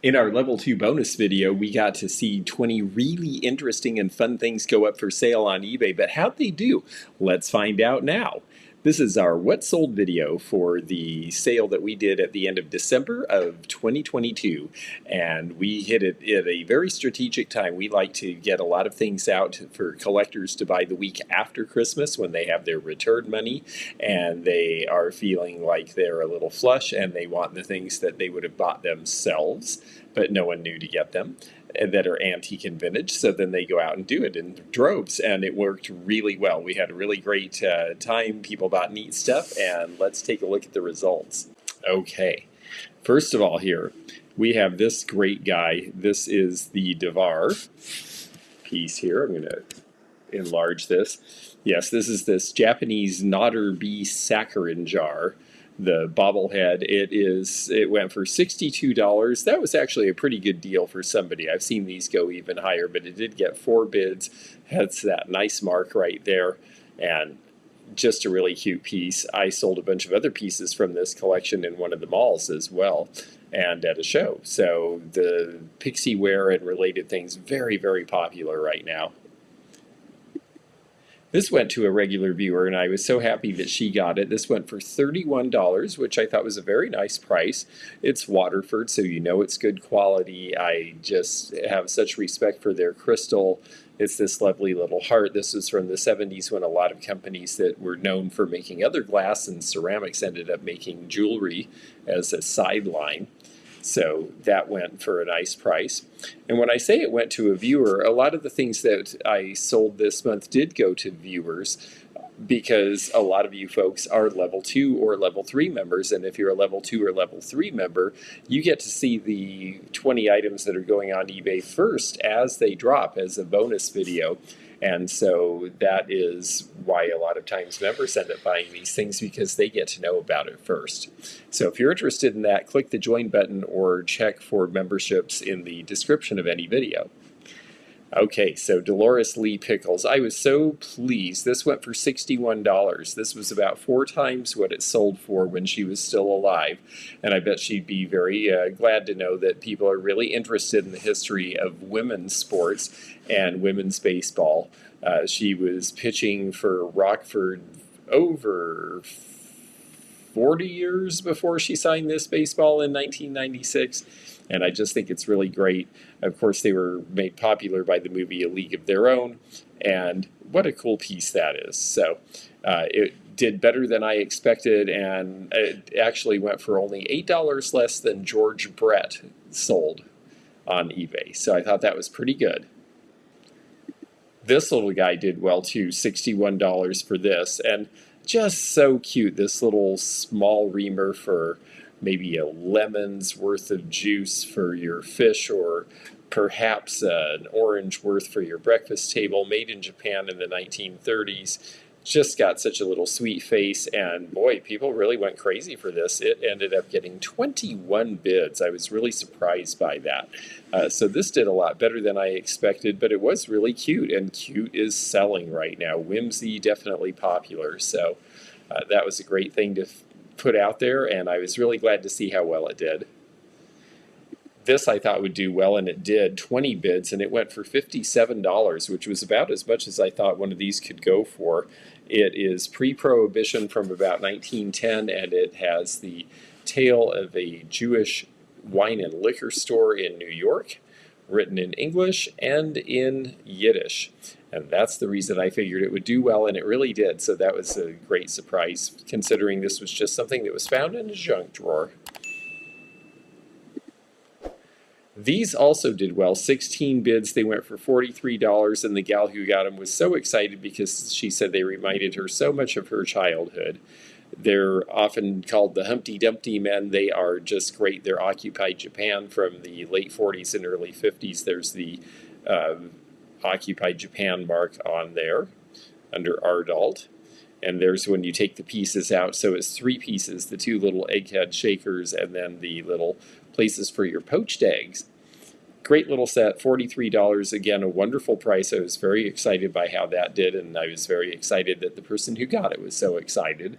In our level 2 bonus video, we got to see 20 really interesting and fun things go up for sale on eBay, but how'd they do? Let's find out now. This is our What Sold video for the sale that we did at the end of December of 2022, and we hit it at a very strategic time. We like to get a lot of things out for collectors to buy the week after Christmas when they have their return money and they are feeling like they're a little flush and they want the things that they would have bought themselves, but no one knew to get them, that are antique and vintage. So then they go out and do it in droves, and it worked really well. We had a really great time. People bought neat stuff, and let's take a look at the results. Okay, first of all here, we have this great guy. This is the Devar piece here. I'm going to enlarge this. Yes, this is this Japanese Nodder bee saccharin jar. The bobblehead, it went for $62. That was actually a pretty good deal for somebody. I've seen these go even higher, but it did get 4 bids. Has that nice mark right there, and just a really cute piece. I sold a bunch of other pieces from this collection in one of the malls as well, and at a show. So the pixie wear and related things, very, very popular right now. This went to a regular viewer, and I was so happy that she got it. This went for $31, which I thought was a very nice price. It's Waterford, so you know it's good quality. I just have such respect for their crystal. It's this lovely little heart. This was from the 70s when a lot of companies that were known for making other glass and ceramics ended up making jewelry as a sideline. So that went for a nice price. And when I say it went to a viewer, a lot of the things that I sold this month did go to viewers, because a lot of you folks are level 2 or level 3 members, and if you're a level 2 or level 3 member, you get to see the 20 items that are going on eBay first as they drop as a bonus video. And so that is why a lot of times members end up buying these things, because they get to know about it first. So if you're interested in that, click the join button or check for memberships in the description of any video. Okay, so Dolores Lee Pickles. I was so pleased. This went for $61. This was about 4 times what it sold for when she was still alive. And I bet she'd be very glad to know that people are really interested in the history of women's sports and women's baseball. She was pitching for Rockford over 40 years before she signed this baseball in 1996. And I just think it's really great. Of course, they were made popular by the movie A League of Their Own, and what a cool piece that is. So it did better than I expected, and it actually went for only $8 less than George Brett sold on eBay. So I thought that was pretty good. This little guy did well too, $61 for this, and just so cute. This little small reamer for maybe a lemon's worth of juice for your fish, or perhaps an orange worth for your breakfast table, made in Japan in the 1930s. Just got such a little sweet face, and boy, people really went crazy for this. It ended up getting 21 bids. I was really surprised by that. So this did a lot better than I expected, but it was really cute, and cute is selling right now. Whimsy, definitely popular. So that was a great thing to put out there, and I was really glad to see how well it did. This I thought would do well, and it did. 20 bids, and it went for $57, which was about as much as I thought one of these could go for. It is pre-Prohibition from about 1910, and it has the tale of a Jewish wine and liquor store in New York, written in English and in Yiddish. And that's the reason I figured it would do well, and it really did. So that was a great surprise, considering this was just something that was found in a junk drawer. These also did well, 16 bids. They went for $43, and the gal who got them was so excited because she said they reminded her so much of her childhood. They're often called the Humpty Dumpty men. They are just great. They're Occupied Japan from the late 40s and early 50s. There's the Occupied Japan mark on there under Ardalt. And there's when you take the pieces out. So it's 3 pieces, the 2 little egghead shakers, and then the little places for your poached eggs. Great little set, $43. Again, a wonderful price. I was very excited by how that did, and I was very excited that the person who got it was so excited.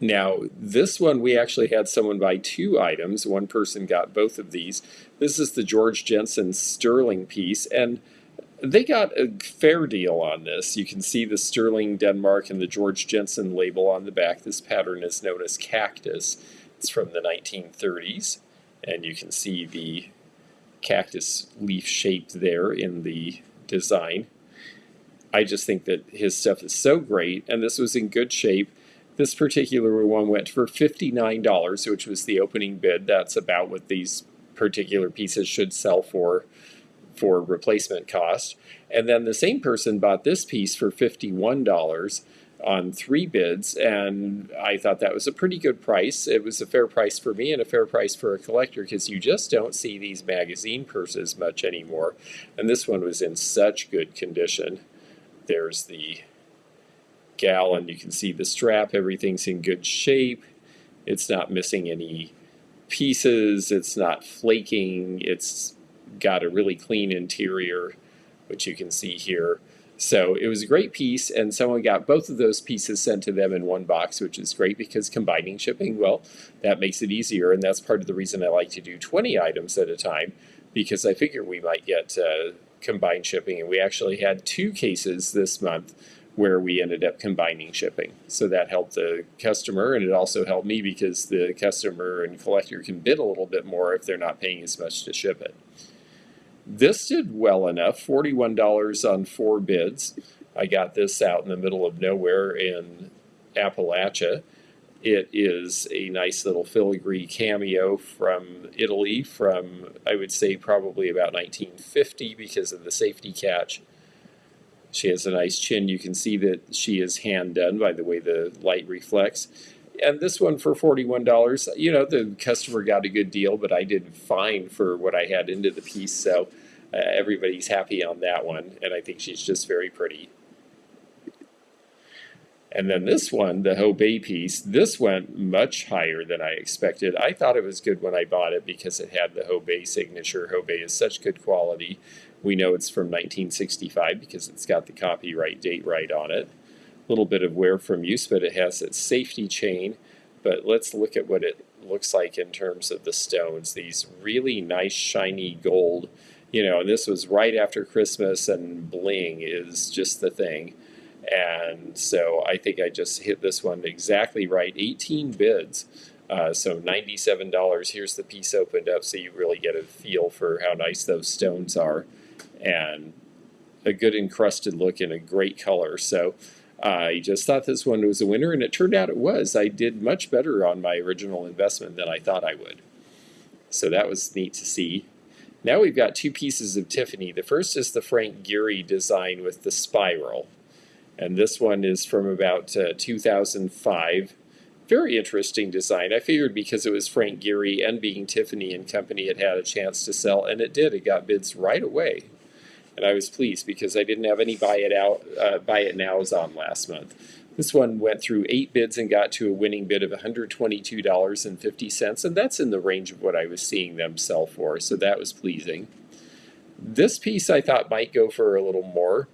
Now, this one, we actually had someone buy 2 items. One person got both of these. This is the George Jensen sterling piece, and they got a fair deal on this. You can see the sterling Denmark and the George Jensen label on the back. This pattern is known as cactus. It's from the 1930s, and you can see the cactus leaf shape there in the design. I just think that his stuff is so great, and this was in good shape. This particular one went for $59, which was the opening bid. That's about what these particular pieces should sell for replacement cost. And then the same person bought this piece for $51 on 3 bids, and I thought that was a pretty good price. It was a fair price for me and a fair price for a collector, because you just don't see these magazine purses much anymore. And this one was in such good condition. There's the gal, and you can see the strap. Everything's in good shape. It's not missing any pieces. It's not flaking. It's got a really clean interior, which you can see here. So it was a great piece, and someone got both of those pieces sent to them in one box, which is great, because combining shipping, well, that makes it easier, and that's part of the reason I like to do 20 items at a time, because I figure we might get combined shipping, and we actually had 2 cases this month where we ended up combining shipping. So that helped the customer, and it also helped me, because the customer and collector can bid a little bit more if they're not paying as much to ship it. This did well enough, $41 on 4 bids. I got this out in the middle of nowhere in Appalachia. It is a nice little filigree cameo from Italy, from, I would say, probably about 1950, because of the safety catch. She has a nice chin. You can see that she is hand done by the way the light reflects. And this one for $41, you know, the customer got a good deal, but I did fine for what I had into the piece, so everybody's happy on that one, and I think she's just very pretty. And then this one, the Hobey piece, this went much higher than I expected. I thought it was good when I bought it because it had the Hobey signature. Hobey is such good quality. We know it's from 1965 because it's got the copyright date right on it. A little bit of wear from use, but it has its safety chain. But let's look at what it looks like in terms of the stones. These really nice shiny gold, you know, and this was right after Christmas, and bling is just the thing. And so I think I just hit this one exactly right. 18 bids, so $97. Here's the piece opened up, so you really get a feel for how nice those stones are, and a good encrusted look and a great color. So I just thought this one was a winner, and it turned out it was. I did much better on my original investment than I thought I would. So that was neat to see. Now we've got 2 pieces of Tiffany. The first is the Frank Gehry design with the spiral. And this one is from about 2005. Very interesting design. I figured because it was Frank Gehry and being Tiffany and Company, it had a chance to sell, and it did. It got bids right away. And I was pleased because I didn't have any buy it nows on last month. This one went through 8 bids and got to a winning bid of $122.50, and that's in the range of what I was seeing them sell for, so that was pleasing. This piece I thought might go for a little more.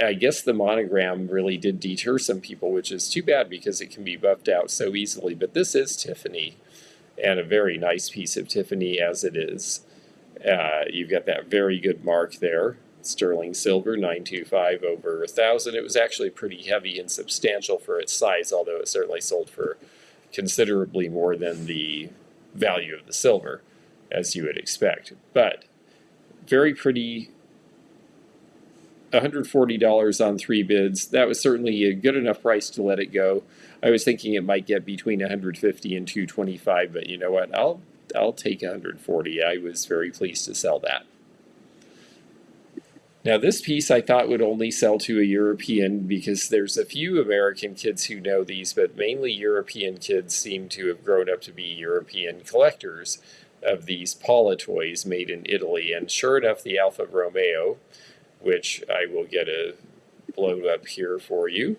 I guess the monogram really did deter some people, which is too bad because it can be buffed out so easily, but this is Tiffany, and a very nice piece of Tiffany as it is. You've got that very good mark there. Sterling silver, 925 over 1,000. It was actually pretty heavy and substantial for its size, although it certainly sold for considerably more than the value of the silver, as you would expect. But very pretty. $140 on 3 bids. That was certainly a good enough price to let it go. I was thinking it might get between $150 and $225, but you know what? I'll take $140. I was very pleased to sell that. Now this piece I thought would only sell to a European, because there's a few American kids who know these, but mainly European kids seem to have grown up to be European collectors of these Paula toys made in Italy. And sure enough, the Alfa Romeo, which I will get a blow up here for you.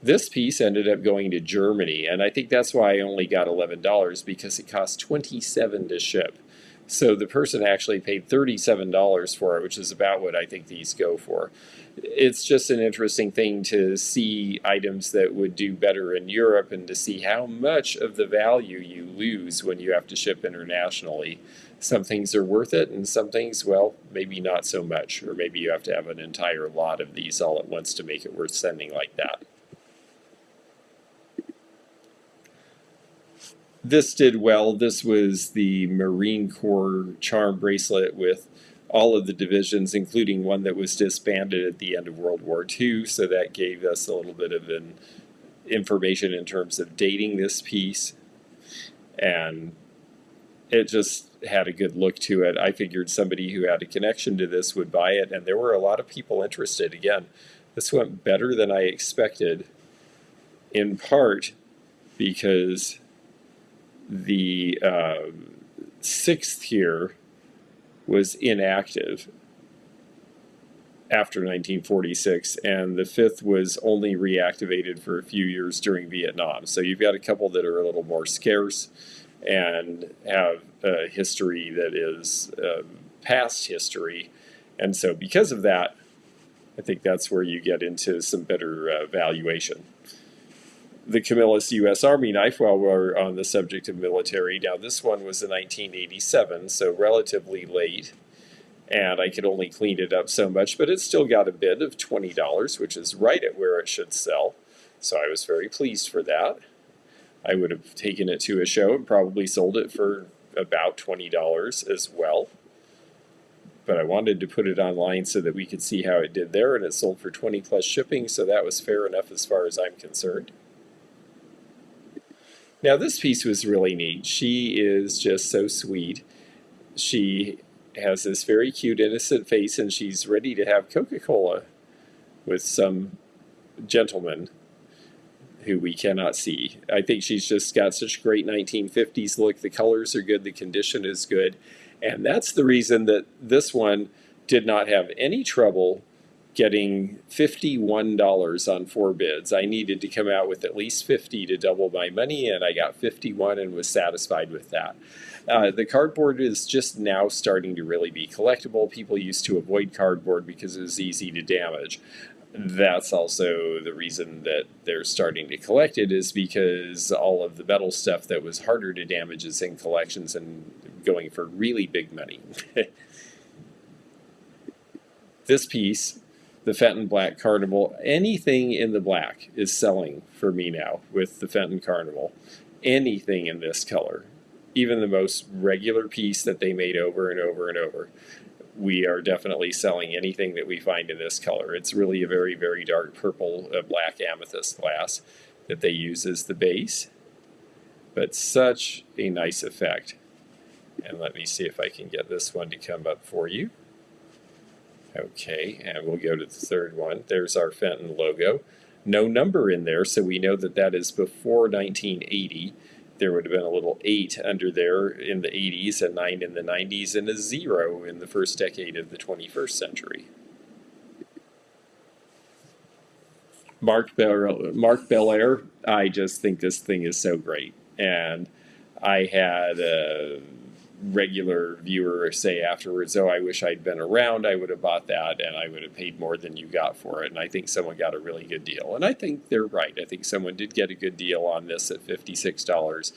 This piece ended up going to Germany, and I think that's why I only got $11, because it cost $27 to ship. So the person actually paid $37 for it, which is about what I think these go for. It's just an interesting thing to see items that would do better in Europe and to see how much of the value you lose when you have to ship internationally. Some things are worth it, and some things, well, maybe not so much, or maybe you have to have an entire lot of these all at once to make it worth sending like that. This did well. This was the Marine Corps charm bracelet with all of the divisions, including one that was disbanded at the end of World War II. So that gave us a little bit of information in terms of dating this piece. And it just had a good look to it. I figured somebody who had a connection to this would buy it, and there were a lot of people interested. Again, this went better than I expected, in part because the sixth here was inactive after 1946, and the fifth was only reactivated for a few years during Vietnam. So you've got a couple that are a little more scarce and have a history that is past history. And so because of that, I think that's where you get into some better valuation. The Camillus U.S. Army knife, while we're on the subject of military, now this one was in 1987, so relatively late, and I could only clean it up so much, but it still got a bid of $20, which is right at where it should sell, so I was very pleased for that. I would have taken it to a show and probably sold it for about $20 as well, but I wanted to put it online so that we could see how it did there, and it sold for $20 plus shipping, so that was fair enough as far as I'm concerned. Now this piece was really neat. She is just so sweet. She has this very cute, innocent face, and she's ready to have Coca-Cola with some gentleman who we cannot see. I think she's just got such great 1950s look. The colors are good, the condition is good, and that's the reason that this one did not have any trouble getting $51 on 4 bids. I needed to come out with at least $50 to double my money, and I got $51 and was satisfied with that. The cardboard is just now starting to really be collectible. People used to avoid cardboard because it was easy to damage. That's also the reason that they're starting to collect it, is because all of the metal stuff that was harder to damage is in collections and going for really big money. This piece, the Fenton Black Carnival, anything in the black is selling for me now with the Fenton Carnival. Anything in this color, even the most regular piece that they made over and over and over. We are definitely selling anything that we find in this color. It's really a very, very dark purple, black amethyst glass that they use as the base, but such a nice effect. And let me see if I can get this one to come up for you. Okay, and we'll go to the third one. There's our Fenton logo. No number in there, so we know that that is before 1980. There would have been a little 8 under there in the 80s, a 9 in the 90s, and a 0 in the first decade of the 21st century. Mark Belair, I just think this thing is so great. And I had a regular viewer say afterwards, oh, I wish I'd been around, I would have bought that, and I would have paid more than you got for it. And I think someone got a really good deal. And I think they're right. I think someone did get a good deal on this at $56.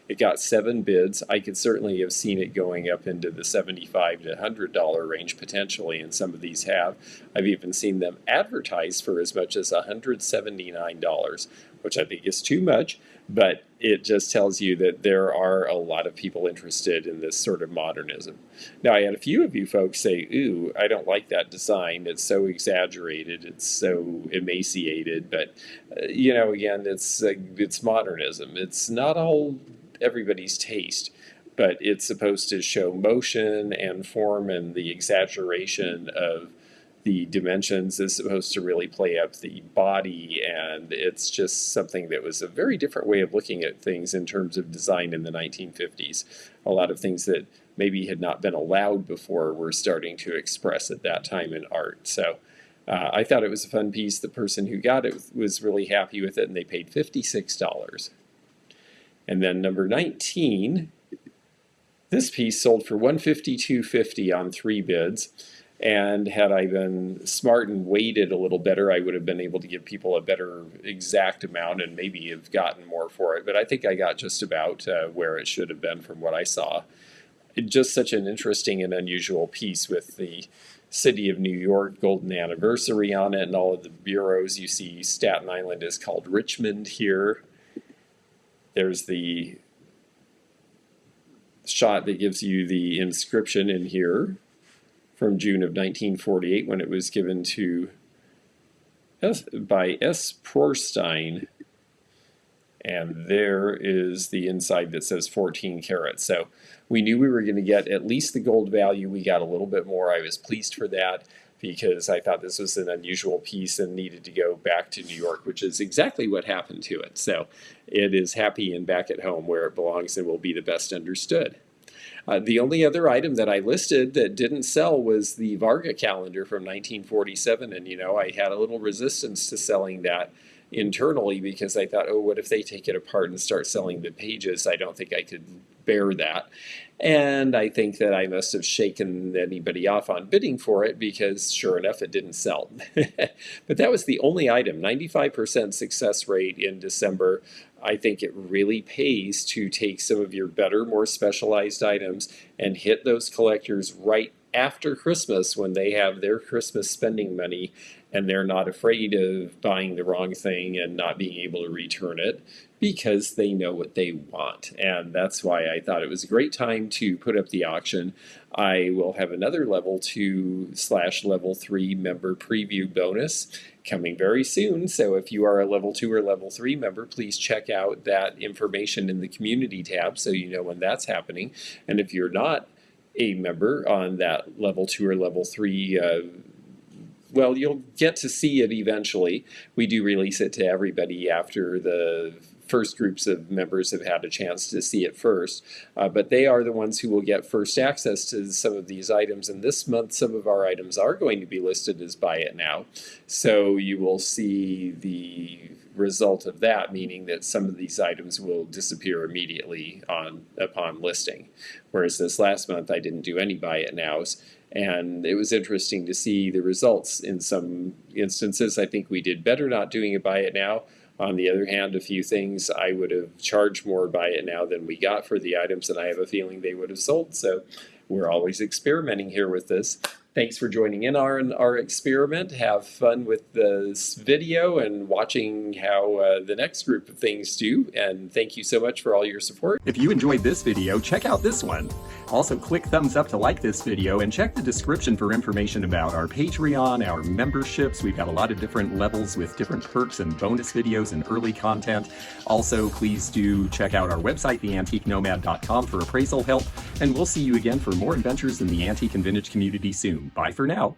It got 7 bids. I could certainly have seen it going up into the $75 to $100 range potentially, and some of these have. I've even seen them advertised for as much as $179, which I think is too much, but it just tells you that there are a lot of people interested in this sort of modernism. Now, I had a few of you folks say, ooh, I don't like that design. It's so exaggerated. It's so emaciated. But, again, it's modernism. It's not all everybody's taste, but it's supposed to show motion and form, and the exaggeration of the dimensions is supposed to really play up the body, and it's just something that was a very different way of looking at things in terms of design in the 1950s. A lot of things that maybe had not been allowed before were starting to express at that time in art. So I thought it was a fun piece. The person who got it was really happy with it, and they paid $56. And then number 19, This piece sold for $152.50 on 3 bids. And had I been smart and waited a little better, I would have been able to give people a better exact amount and maybe have gotten more for it. But I think I got just about where it should have been from what I saw. Just such an interesting and unusual piece with the City of New York golden anniversary on it and all of the bureaus. You see Staten Island is called Richmond here. There's the shot that gives you the inscription in here from June of 1948 when it was given to by S. Prorstein. And there is the inside that says 14 carats. So we knew we were going to get at least the gold value. We got a little bit more. I was pleased for that because I thought this was an unusual piece and needed to go back to New York, which is exactly what happened to it. So it is happy and back at home where it belongs and will be the best understood. The only other item that I listed that didn't sell was the Vargas calendar from 1947. And, you know, I had a little resistance to selling that internally because I thought, oh, what if they take it apart and start selling the pages? I don't think I could bear that. And I think that I must have shaken anybody off on bidding for it because sure enough, it didn't sell. But that was the only item, 95% success rate in December. I think it really pays to take some of your better, more specialized items and hit those collectors right after Christmas when they have their Christmas spending money and they're not afraid of buying the wrong thing and not being able to return it because they know what they want. And that's why I thought it was a great time to put up the auction. I will have another level 2/level 3 member preview bonus coming very soon. So if you are a level 2 or level 3 member, please check out that information in the community tab so you know when that's happening. And if you're not a member on that level 2 or level 3, well, you'll get to see it eventually. We do release it to everybody after the first groups of members have had a chance to see it first. But they are the ones who will get first access to some of these items. And this month, some of our items are going to be listed as buy it now. So you will see the result of that, meaning that some of these items will disappear immediately upon listing. Whereas this last month, I didn't do any buy it nows. And it was interesting to see the results in some instances. I think we did better not doing a buy it now. On the other hand, a few things I would have charged more buy it now than we got for the items, and I have a feeling they would have sold. So we're always experimenting here with this. Thanks for joining in on our experiment. Have fun with this video and watching how the next group of things do. And thank you so much for all your support. If you enjoyed this video, check out this one. Also, click thumbs up to like this video and check the description for information about our Patreon, our memberships. We've got a lot of different levels with different perks and bonus videos and early content. Also, please do check out our website, theantiquenomad.com, for appraisal help. And we'll see you again for more adventures in the antique and vintage community soon. Bye for now.